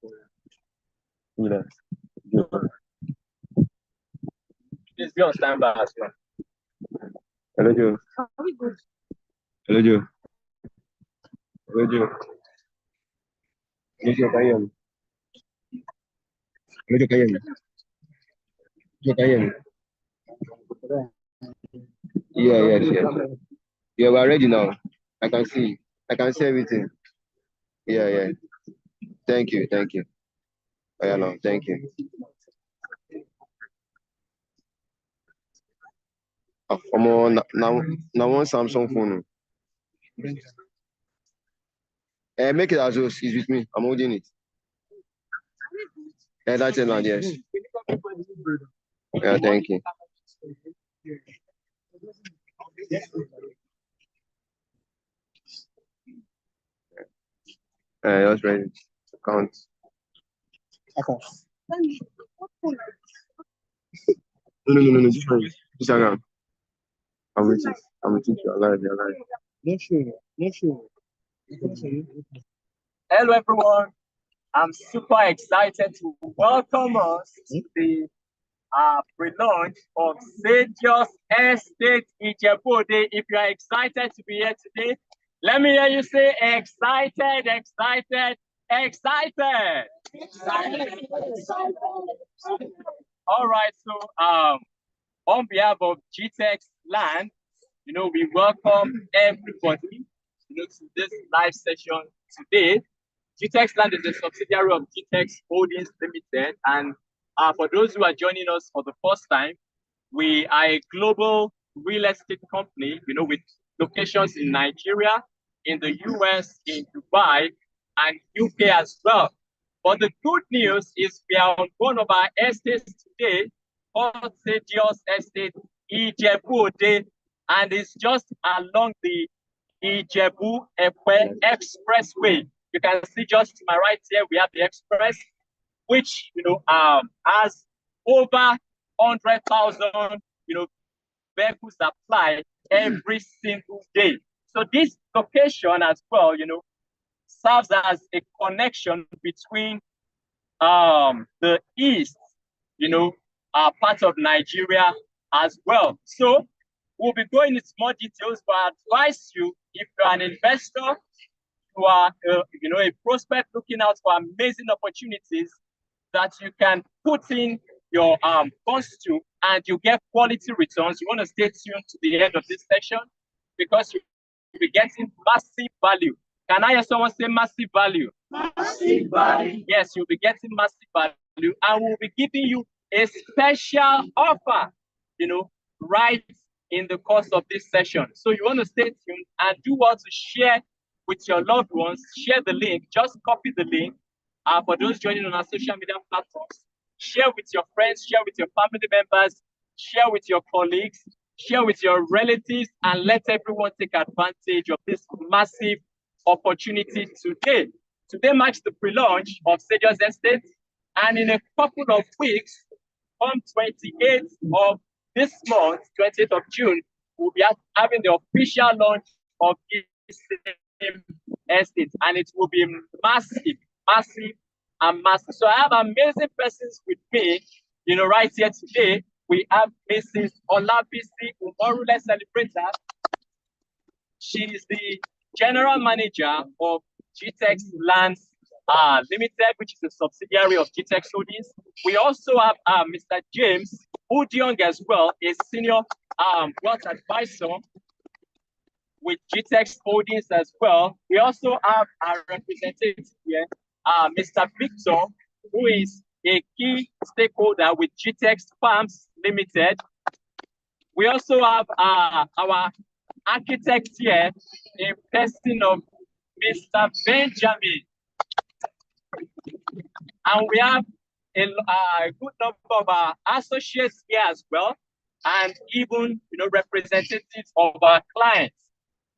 Yeah. Please be on standby as well. Hello, Joe. Hello, Joe. Hello, Joe. Hello, Joe. Can you hear me? Hello, Joe. Can you hear me? Joe, can you hear me? Yeah, yes, yes. Yeah, we're ready now. I can see. I can see everything. Yeah, yeah. Thank you. Thank you. Oh, yeah, no, thank you. Now one Samsung phone. Make it as though it's with me. I'm holding it. That's it, yes. Yeah, thank you. Just ready to count. No. Just ready. Just hang on. I'm with you. I'm with you. You're alive. You're alive. No sure. Hello, everyone. I'm super excited to welcome us to the pre-launch of Sadios Estate Ijebu Ode. If you are excited to be here today, let me hear you say excited, excited, excited. All right, so on behalf of GTextland, we welcome everybody, to this live session today. GTextland is a subsidiary of GTex Holdings Limited, and for those who are joining us for the first time, we are a global real estate company, with locations in Nigeria, in the US, in Dubai, and UK as well. But the good news is we are on one of our estates today, called Sadios Estate Ijebu Ode, and it's just along the Ijebu Ode Expressway. You can see just to my right here, we have the express, which has over 100,000 vehicles that fly every single day. So this location as well, serves as a connection between the east, part of Nigeria as well. So we'll be going into more details, but I advise you, if you're an investor, you are a prospect looking out for amazing opportunities that you can put in your funds to, and you get quality returns. You want to stay tuned to the end of this session because you'll be getting massive value. Can I hear someone say massive value? Massive value. Yes, you'll be getting massive value, and we'll be giving you a special offer, right in the course of this session. So you want to stay tuned and do what to share with your loved ones. Share the link. Just copy the link. For those joining on our social media platforms, share with your friends, share with your family members, share with your colleagues, share with your relatives, and let everyone take advantage of this massive opportunity today. Today marks the pre-launch of Sadios Estate, and in a couple of weeks, on 28th of this month, 28th of June, we'll be having the official launch of this estate, and it will be massive, and massive. So I have amazing persons with me, right here today. We have Mrs. Olabisi Umorule Celebrator. She is the general manager of GTextland Limited, which is a subsidiary of GTex Holdings. We also have Mr. James Udiong as well, a senior wealth advisor with GTex Holdings as well. We also have our representative here, Mr. Victor, who is a key stakeholder with GTex Farms Limited. We also have our architect here, in person of Mr. Benjamin. And we have a good number of our associates here as well, and even representatives of our clients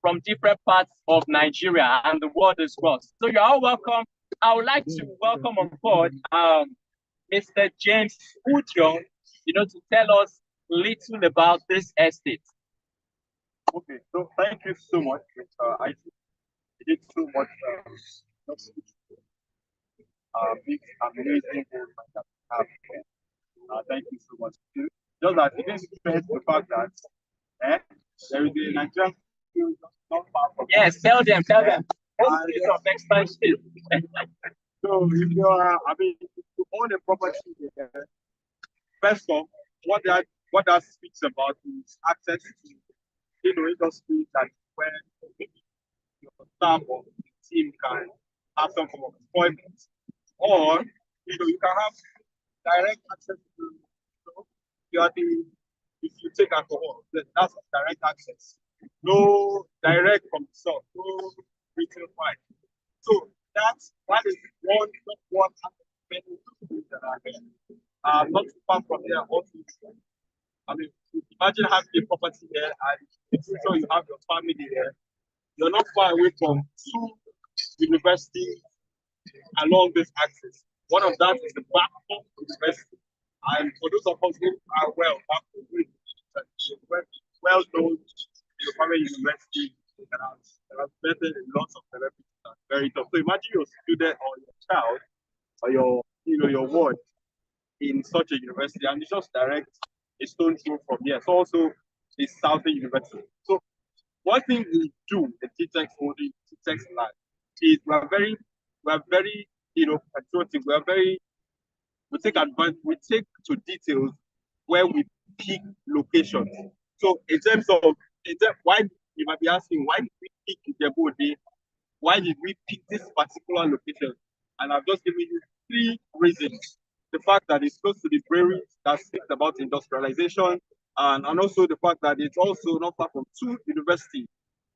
from different parts of Nigeria and the world as well. So you're all welcome. I would like to welcome on board Mr. James Udiong, to tell us little about this estate. Okay, so thank you so much, Mr. Isaac. You did so much. this amazing movement that we have here. Thank you so much. Just that it is stress the fact that there is a Nigerian school not far from Yes, tell them, tell them. Next time. so if you are, I mean, if you own a property here, first off, what that speaks about is access to industries that where your staff or the team can have some form of employment, or you can have direct access to you are the if you take alcohol, that's direct access. No direct from the source, no retail price. So that is one aspect of many things that are here. Not too far from here, also. I mean, imagine having a property here and in future you have your family here. You're not far away from two universities along this axis. One of that is the Backbone University. And for those of us who are Backbone is well known the primary university that has vetted lots of celebrities and very tough. So imagine your student or your child or your ward in such a university, and it's just direct a stone throw from here. It's also the Southern University. So one thing we do in GTextland is we're very patriotic. We take advantage, we take to details where we pick locations. So why you might be asking why did we pick Ijebu Ode? Why did we pick this particular location? And I've just given you three reasons. The fact that it's close to the brewery that speaks about industrialization, and also the fact that it's also not far from two universities,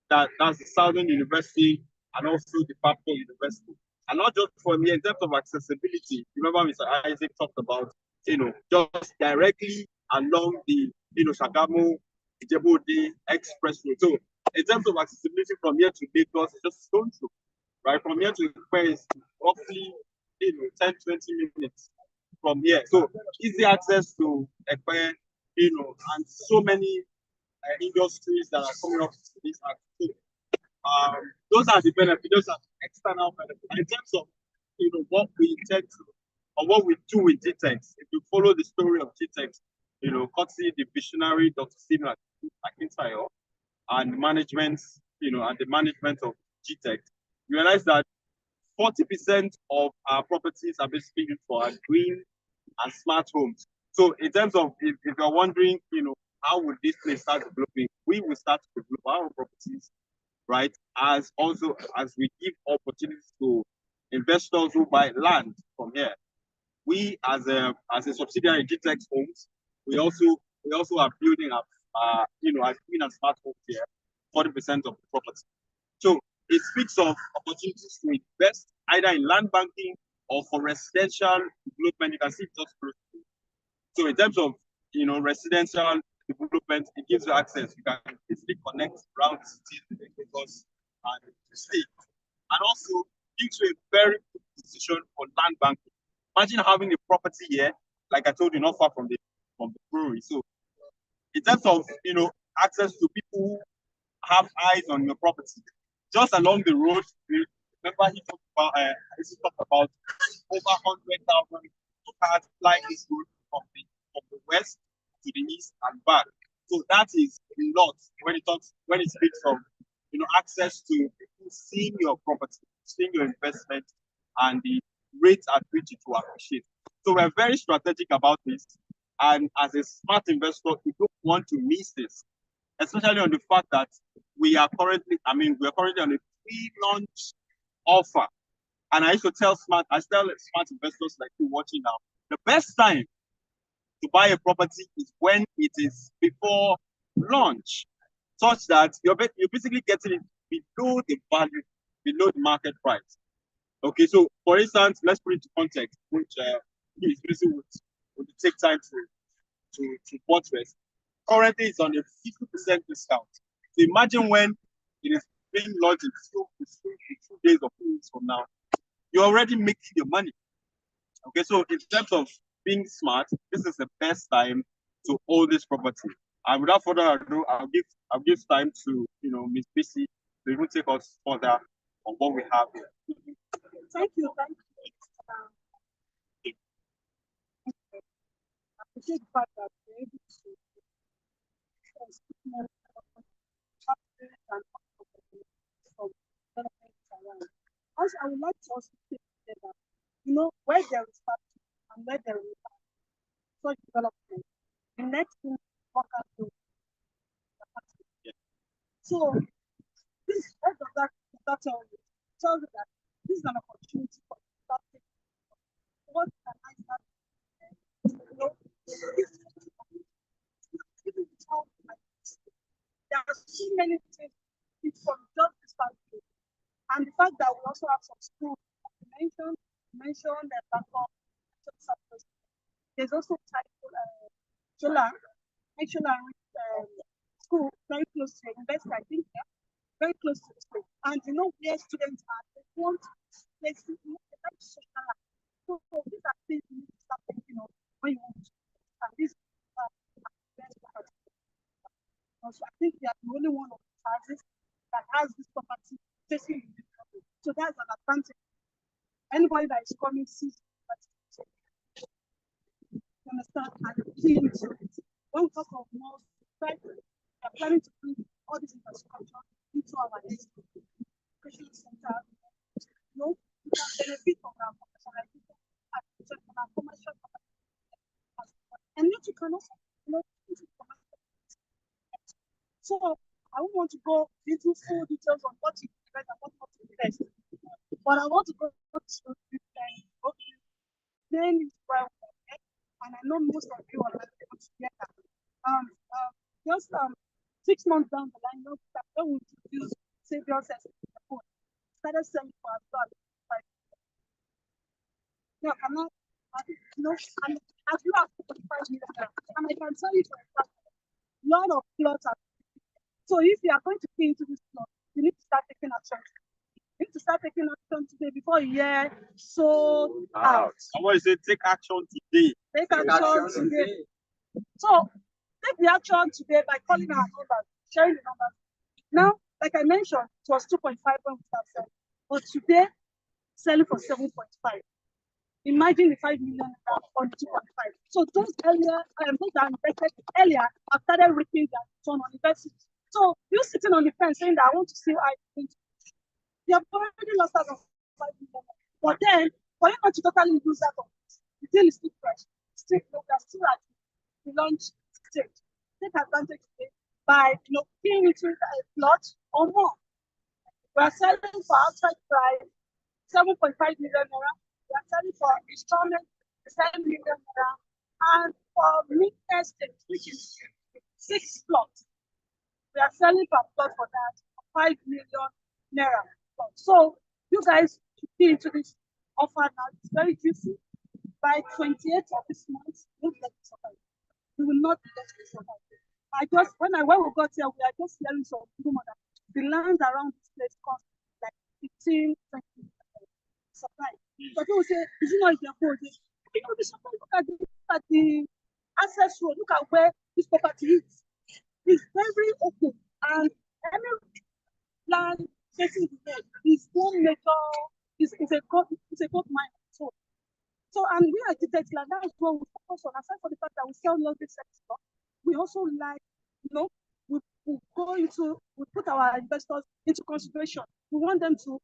that's the Southern University and also the Papua University. And not just for me, in terms of accessibility, remember Mr. Isaac talked about, just directly along the, Shagamu, Ijebu Ode Expressway. So in terms of accessibility from here to Lagos, it's just stone throw, right? From here to Ekpe is roughly, 10, 20 minutes from here. So easy access to Ekpe, and so many industries that are coming up to this activity. Those are the benefits, those are the external benefits. And in terms of what we intend to or what we do with GTex, if you follow the story of GTex, courtesy the visionary Dr. Stephen Akintayo and management, and the management of GTex, you realize that 40% of our properties are basically used for our green and smart homes. So in terms of if you're wondering, how would this place start developing, we will start to develop our properties, right? As we give opportunities to investors who buy land from here. We as a subsidiary GTex Homes, we also are building up our green and smart homes here, 40% of the property. So it speaks of opportunities to invest either in land banking or for residential development. You can see it just close. So in terms of residential development, it gives you access. You can easily connect around cities, Lagos, and the state, and also gives you a very good position for land banking. Imagine having a property here, like I told you, not far from the brewery. So in terms of access to people who have eyes on your property, just along the road, remember he talked about over 100,000 cars flying this road from the west to the east and back. So that is a lot when it speaks of access to people seeing your property, seeing your investment, and the rate at which it will appreciate. So we're very strategic about this. And as a smart investor, we don't want to miss this, especially on the fact that we are currently on a pre-launch offer. And I used to tell smart investors like you watching now, the best time to buy a property is when it is before launch, such that you're basically getting it below the value, below the market price. Okay, so for instance, let's put it into context, which is busy would take time to buttress. Currently, it's on a 50% discount. So imagine when it is being launched in 2 days or 2 weeks from now, you're already making your money. Okay, so in terms of being smart, this is the best time to own this property. And without further ado, I'll give time to Miss BC to even take us further on what we have here. Thank you. appreciate the fact that we're able to speak more and from development around. Also, I would like to also say that, where there is factory and where there is such development, the next thing workers do is the factory. So, this, what does that tell you? It tells you that this is an opportunity for you to start thinking, what can I start there are so many things from just this factory. And the fact that we also have some schools, mentioned that there's also Chola, school very close to the university, I think, yeah, very close to the school. And where students are, they want they like social life. So these are things you need to start thinking of when you want to. And this also, I think we are the only one of the houses that has this property facing the public. So that's an advantage. Anybody that is coming sees property. You understand? And key into it. When we talk of more, we are planning to bring all this infrastructure into our education center. We can benefit from our commercialization and our commercial and yet you can also so I don't want to go into full details on what to invest and what not to invest. But I want to go to this name is well, and I know most of you are together. Just 6 months down the line, when we introduce Savior's started selling for us. Now, I'm not, and as you have 45 million, and I can tell you for a fact, a lot of plots are. So if you are going to pay into this plot, you need to start taking action. You need to start taking action today before a year so out. Someone say take action today. Take action today. So take the action today by calling our numbers, sharing the numbers. Now, like I mentioned, it was 2.5 when we started, but today selling for 7.5. Imagine the 5 million on 2.5. So those those that invested earlier have started reaping their return on investment. So you sitting on the fence saying that I want to see how it's going to be. You have already lost out on 5 million. But then, for you not to totally lose out on it, the deal is still fresh. Still at the launch stage. Take advantage of it by paying into a plot or more. We are selling for outside price 7.5 million naira. We are selling for installment 7 million naira. And for mid estate, which is 6 plots, we are selling per plot for that 5 million naira. So you guys should be into this offer now. It's very juicy. By 28th of this month, you'll get this offer. You will not get this offer. When we got here, we are just hearing some rumor that the land around this place costs like 15, 20 supply. So people say, is it not Ijebu Ode? Look at the access road. Look at where this property is. It's very open, and any land facing the road is one major. It's a gold mine. So and we at GTextland, that is what we focus on. Aside from the fact that we sell luxury sector, we also like, we put our investors into consideration. We want them to,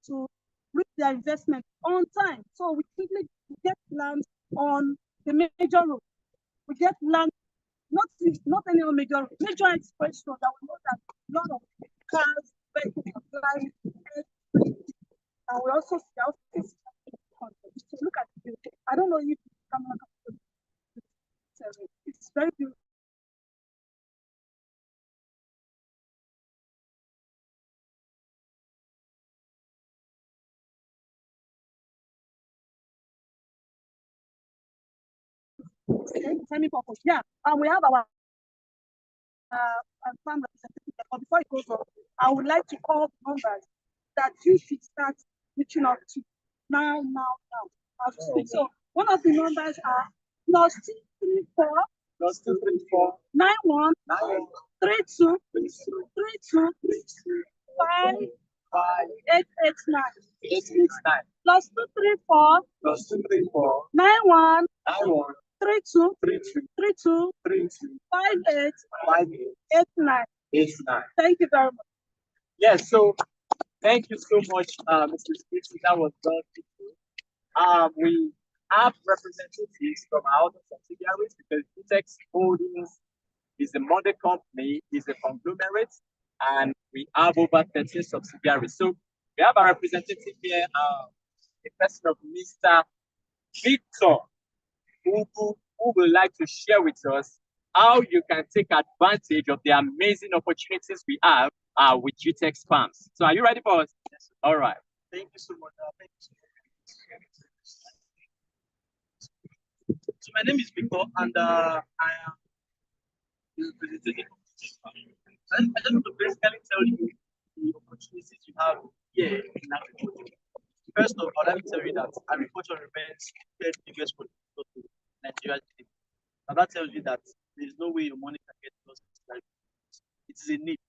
to reap their investment on time. So we quickly get land on the major road. We get land, not any major express road that we know that a lot of cars, vehicles are flying, and we also see so look at it. I don't know if it's very beautiful. Purpose. Yeah, and we have our farm representative. But before it goes on, I would like to call the numbers that you should start reaching out to now. So one of the numbers are +234 91 32 5 889 889 plus 234 plus 234 91 91 32 32 32 32 58 58 89. 89. Thank you very much. Yes, so thank you so much, Mr. Speaker. That was very good. We have representatives from our other subsidiaries because GText Holdings is a mother company, is a conglomerate, and we have over 13 subsidiaries. So we have a representative here, the person of Mr. Victor, who would like to share with us how you can take advantage of the amazing opportunities we have with GText Farms. So are you ready for us? Yes. All right. Thank you so much. Thank you so much. So my name is Victor, and I am the representative of GText Farms. I just want to basically tell you the opportunities you have here in agriculture. First of all, let me tell you that agriculture remains the biggest contributor to Nigeria's GDP. And that tells you that there is no way your money can get lost. It is a need.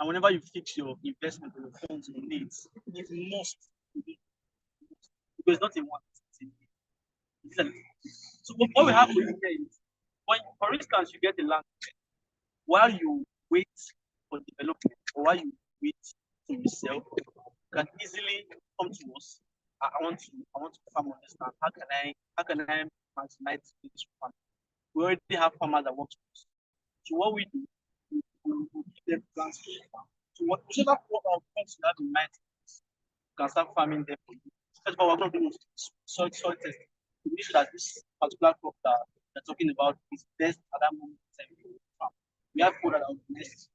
And whenever you fix your investment or your funds on needs, it must be because it's not a want, it's a need. It's a need. So what we have to do here is, when, for instance, you get a land, while you wait for development or while you wait to resell, you can easily come to us. I want to farm understand how can I maximize this farm. We already have farmers that work for us. So what we do, we give them plants for the farm. So whichever plants you have in mind, you can start farming them for you. First of all, we're going to do soil testing to make sure that this particular crop that they're talking about is best at that moment in time for the farm. We have food that will be next.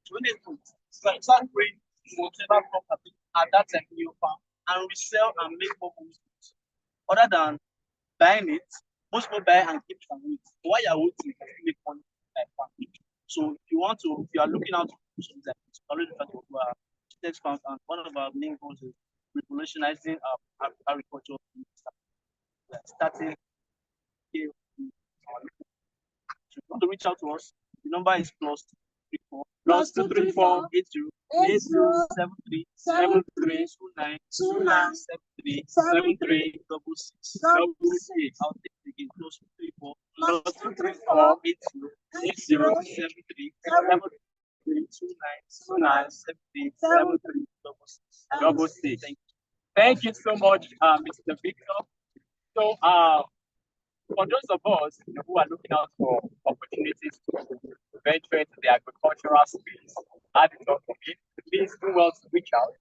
So when they do it, start growing whatever crop at that time in your farm and resell and make more money. Other than buying it, most people buy and keep and wait. While you're waiting, you can make money like farming. So if you are looking out to do something like this, already look at our GText Farms, and one of our main goals is revolutionizing agriculture. Starting here. So if you want to reach out to us, the number is +234 +234 8073 7329 2973 73 66. I'll take it again. +234 +234 8073 29 73 73 66. Thank you so much, Mr. Victor. So, for those of us who are looking out for opportunities to venture into the agricultural space, at the top of it, please do well to reach out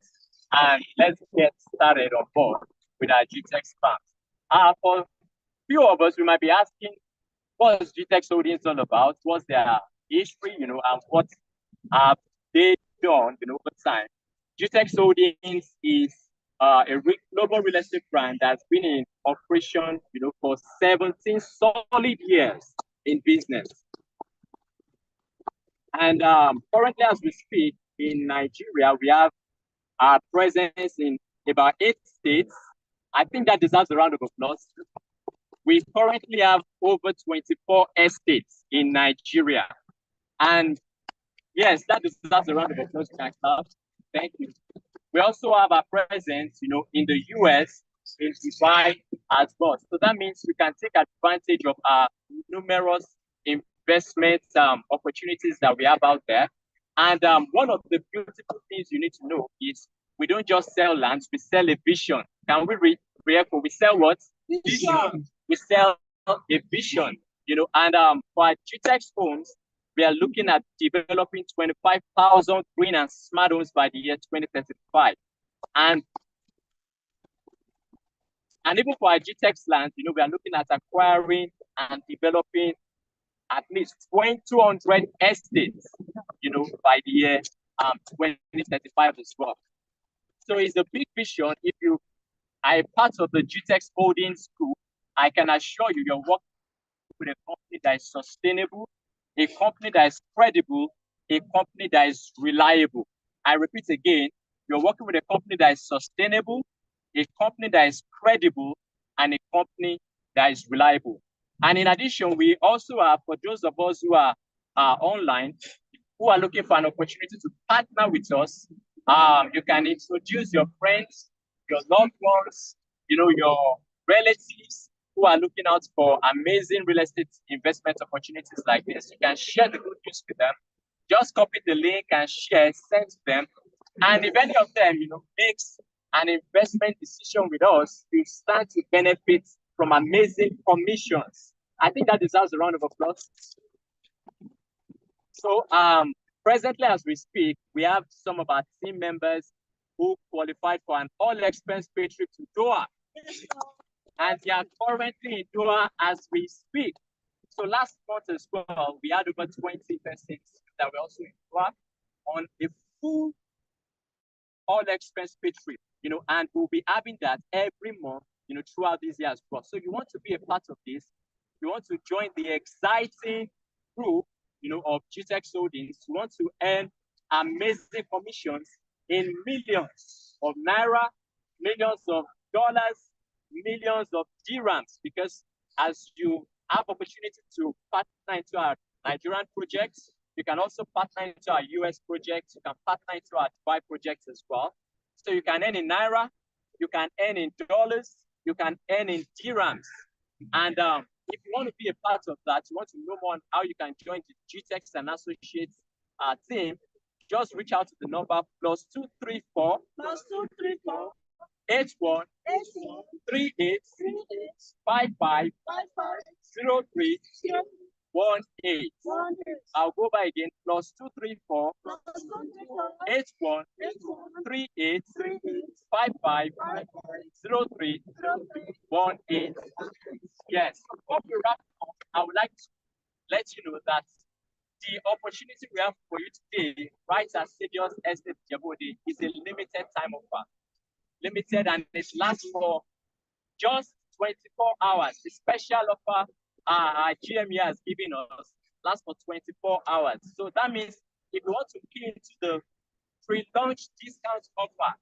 and let's get started on board with our GText Farms. For few of us, we might be asking, what is GText Holdings all about? What's their history, and what have they done, over time? GText Holdings is a global real estate brand that's been in operation, for 17 solid years in business. And currently, as we speak, in Nigeria, we have our presence in about 8 states. I think that deserves a round of applause. We currently have over 24 estates in Nigeria. And yes, that deserves a round of applause. Thank you. We also have our presence, in the US, in Dubai as well. So that means we can take advantage of our numerous investment opportunities that we have out there. And one of the beautiful things you need to know is we don't just sell lands, we sell a vision. Can we read? We sell what? Vision. We sell a vision, and for our GText homes, we are looking at developing 25,000 green and smart homes by the year 2035. And even for our GTextland, we are looking at acquiring and developing at least 200 estates, by the year 2035 as well. So it's a big vision. If you are a part of the GText Holdings group, I can assure you, you're working with a company that is sustainable, a company that is credible, a company that is reliable. I repeat again, you're working with a company that is sustainable, a company that is credible, and a company that is reliable. And in addition, we also have, for those of us who are online, who are looking for an opportunity to partner with us, You can introduce your friends, your loved ones, your relatives who are looking out for amazing real estate investment opportunities like this. You can share the good news with them. Just copy the link and share, send to them. And if any of them, makes an investment decision with us, you stand to benefit from amazing commissions. I think that deserves a round of applause. So presently as we speak, we have some of our team members who qualified for an all-expense paid trip to Doha. And they are currently in Doha as we speak. So last month as well, we had over 20 persons that were also in Doha on a full all-expense paid trip, and we'll be having that every month, throughout this year as well. So you want to be a part of this, you want to join the exciting group, of GText Holdings, you want to earn amazing commissions in millions of naira, millions of dollars, millions of dirhams, because as you have opportunity to partner into our Nigerian projects, you can also partner into our US projects, you can partner into our Dubai projects as well. So you can earn in naira, you can earn in dollars, you can earn in dirhams. And if you want to be a part of that, you want to know more on how you can join the GText and Associates team, just reach out to the number +234 81 38 55 03 18. I'll go by again, +234 81 38 55 03 18. Yes, before we wrap up, I would like to let you know that the opportunity we have for you today, right at Stadium's Estate Ijebu Ode, is a limited time offer. Limited, and it lasts for just 24 hours. The special offer our GME has given us lasts for 24 hours. So that means if you want to key into the pre-launch discount offer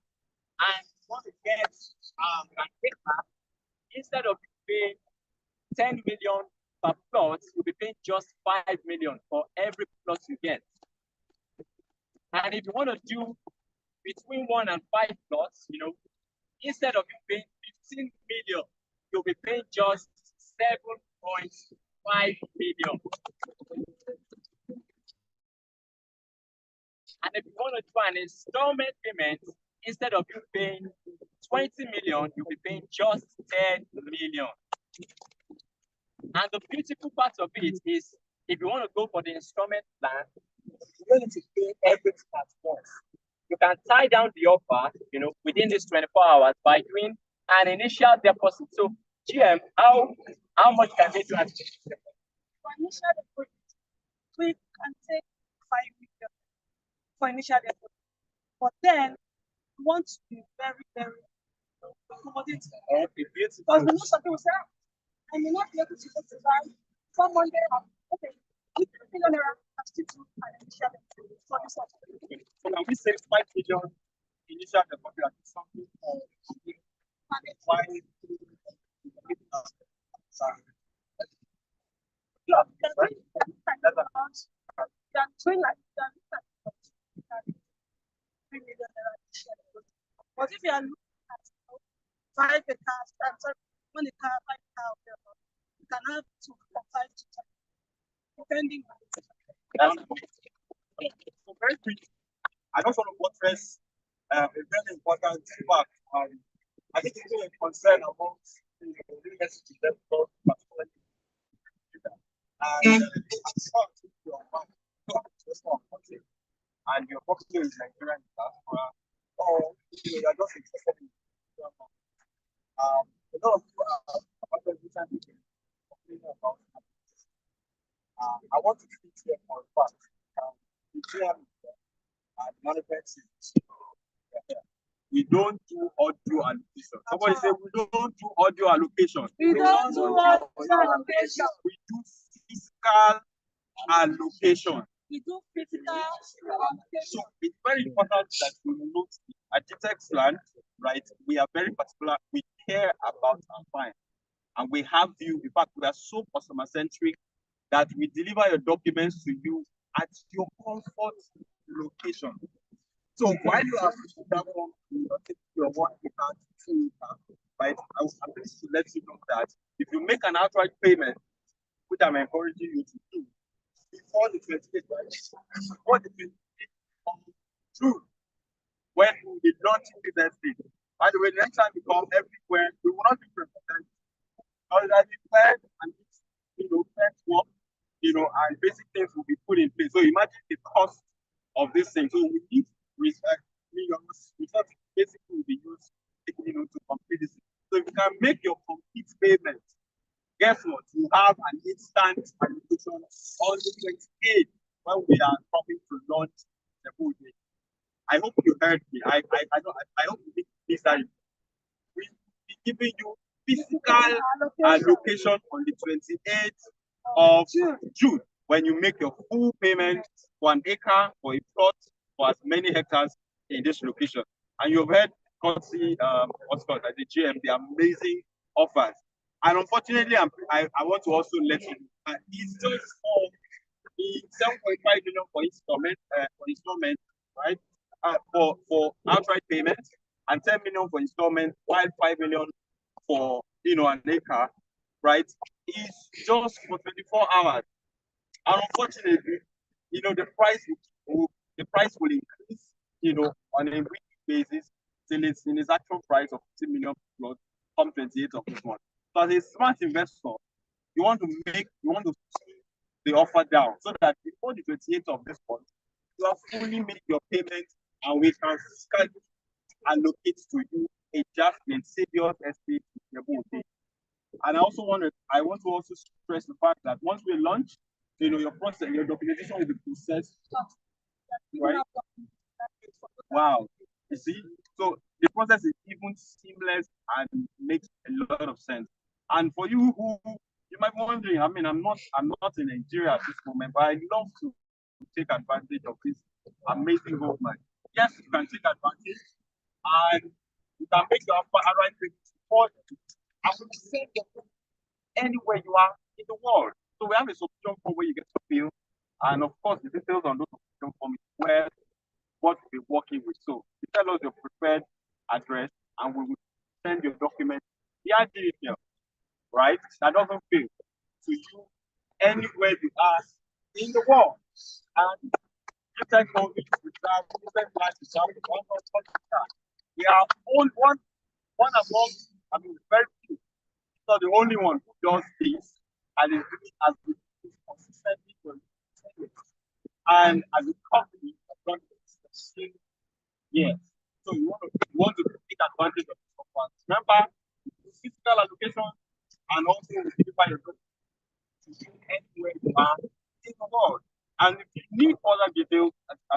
and you want to get an acre, instead of paying 10 million per plot, you'll be paying just 5 million for every plot you get. And if you want to do between 1 and 5 plots, instead of you paying 15 million, you'll be paying just 7.5 million. And if you want to do an installment payment, instead of you paying 20 million, you'll be paying just 10 million. And the beautiful part of it is, if you want to go for the installment plan, you don't need to pay everything at once. You can tie down the offer, within these 24 hours by doing an initial deposit. So, GM, how much can they do at For initial deposit, we can take 5 million for initial deposit. But then, we want to be very, very accommodating. Okay, beautiful. Because we know some people say, I may not be able to justify from Monday. Okay, with 3 million naira, I still do an initial deposit for this one. So can we say 5 million initial deposit at something for why? But if you are looking at 5 acres, sorry, 1 acre, 5 acre, you can have 2 from 5 to 10, depending on So very quick, I just want to buttress a very important fact. I think it's a concern amongst the university level, particularly. And as far as your bank, just not country, and your property is Nigerian diaspora, or you're just interested in a lot of people are about about I want to speak here for a fact. The GM and management is we don't do audio allocation. Somebody say we don't do audio allocation. We don't do audio allocation. We do fiscal allocation. We do physical allocation. So it's very important that we note at GTextland, right? We are very particular. We care about our client, and we have you. In fact, we are so customer centric that we deliver your documents to you at your comfort location. So while you are pushing that one, take your 1 acre to 2 acre, right? I'm pleased to let you know that if you make an outright payment, which I'm encouraging you to do, before the 28th, right? Before the 28th of June, when we launch this estate. By the way, next time we come everywhere, we will not be represented. That is where and first work, and basic things will be put in place. So imagine the cost of this thing. So we need respect millions, resources basically will be used, to complete this. So if you can make your complete payment, guess what? You have an instant allocation on the 28th when we are coming to launch the whole day. I hope you heard me. I hope you this time. We will be giving you physical allocation on the 28th of June when you make your full payment for an acre for a plot for as many hectares in this location. And you've heard courtesy what's called the GM, the amazing offers. And unfortunately, I want to also let you know it's just for the 7.5 million for installment, right? For outright payment, and 10 million for installment, while 5 million for an acre, right? Is just for 24 hours. And unfortunately, the price will increase, on a weekly basis till it's in its actual price of 50 million plus come 28th of this month. So as a smart investor, you want to see the offer down so that before the 28th of this month, you have fully made your payment and we can schedule allocate to you a Jasmine Savior's estate in Ijebu Ode. And I want to also stress the fact that once we launch, your documentation will be processed. Right? Wow. You see? So the process is even seamless and makes a lot of sense. And for you who you might be wondering, I'm not in Nigeria at this moment, but I love to take advantage of this amazing government. Yes, you can take advantage and you can make your right thing for you. I will send you anywhere you are in the world. So we have a subscription form where you get to fill, and of course the details on those subscription forms where what we're working with. So you tell us your preferred address, and we will send your document via email, right? That doesn't fail to you anywhere you are in the world. And GTextland we are one among, very few. Not the only one who does this and is doing as consistently for years. And as a company, have done this for 6 years. So you want to take advantage of this offer. Remember, physical allocation and also simplify your to anywhere you are in the world. And if you need further details,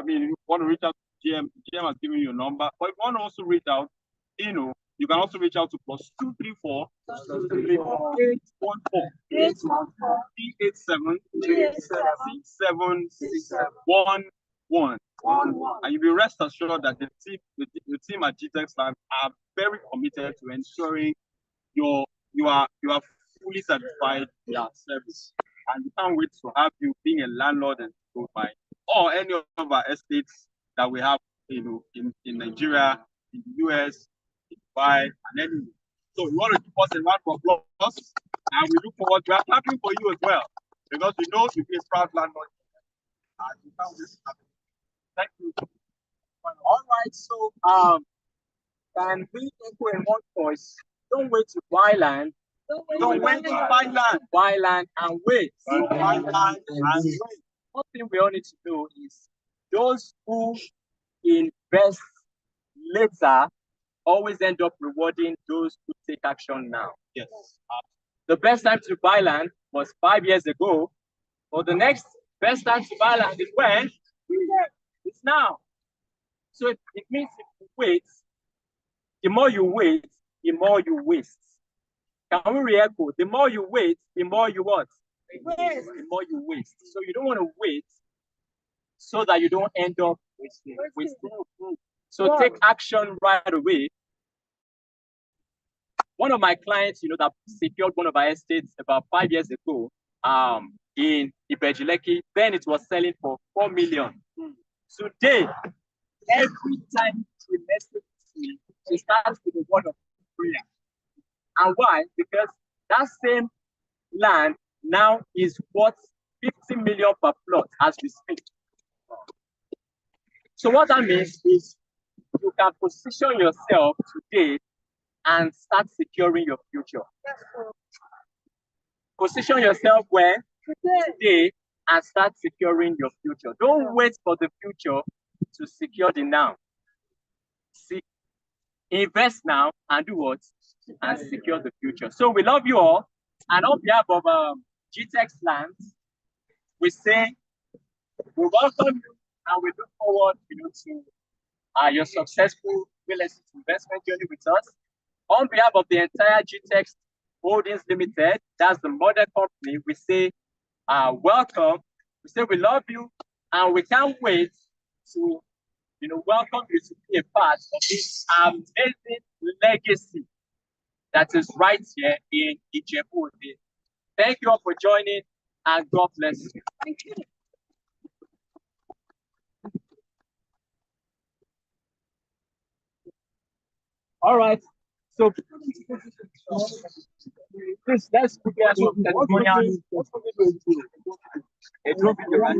you want to reach out to GM has given you a number, but if you want to also reach out, you can also reach out to +234 814 387 and you'll be rest assured that the team at GTextland are very committed to ensuring you are fully satisfied with our service. And we can't wait to have you being a landlord and by or any of our estates that we have in Nigeria, in the US, in Dubai, and anywhere. So we want to give us a round of applause, and we look forward to clapping for you as well, because we know you'll be a proud landlord. And we can't wait to have you. Thank you. All right, so can we echo in one voice? Don't wait to buy land. Don't wait to buy land. Buy land and wait. Buy land and wait. One thing we all need to know is those who invest later always end up rewarding those who take action now. Yes. The best time to buy land was 5 years ago, but the next best time to buy land is when? It's now. So it means if you wait, the more you wait, the more you waste. Can we re-echo? The more you wait, the more you what? Waste. The more you waste. So you don't want to wait so that you don't end up wasting. So take action right away. One of my clients, that secured one of our estates about 5 years ago, in Ibeju Lekki, then it was selling for 4 million. Today, every time she messages me, she starts with a word of prayer. And why? Because that same land now is worth 50 million per plot as we speak. So what that means is you can position yourself today and start securing your future. Position yourself where? Today and start securing your future. Don't wait for the future to secure the now. Invest now and do what? And secure the future. So we love you all. And on behalf of GTextland, we say we welcome you and we look forward to your successful real estate investment journey with us. On behalf of the entire GText Holdings Limited, that's the mother company, we say welcome. We say we love you and we can't wait to welcome you to be a part of this amazing legacy that is right here in Ijebu Ode. Thank you all for joining and God bless you. Thank you. All right. So please let's prepare some testimonials. It will be the right.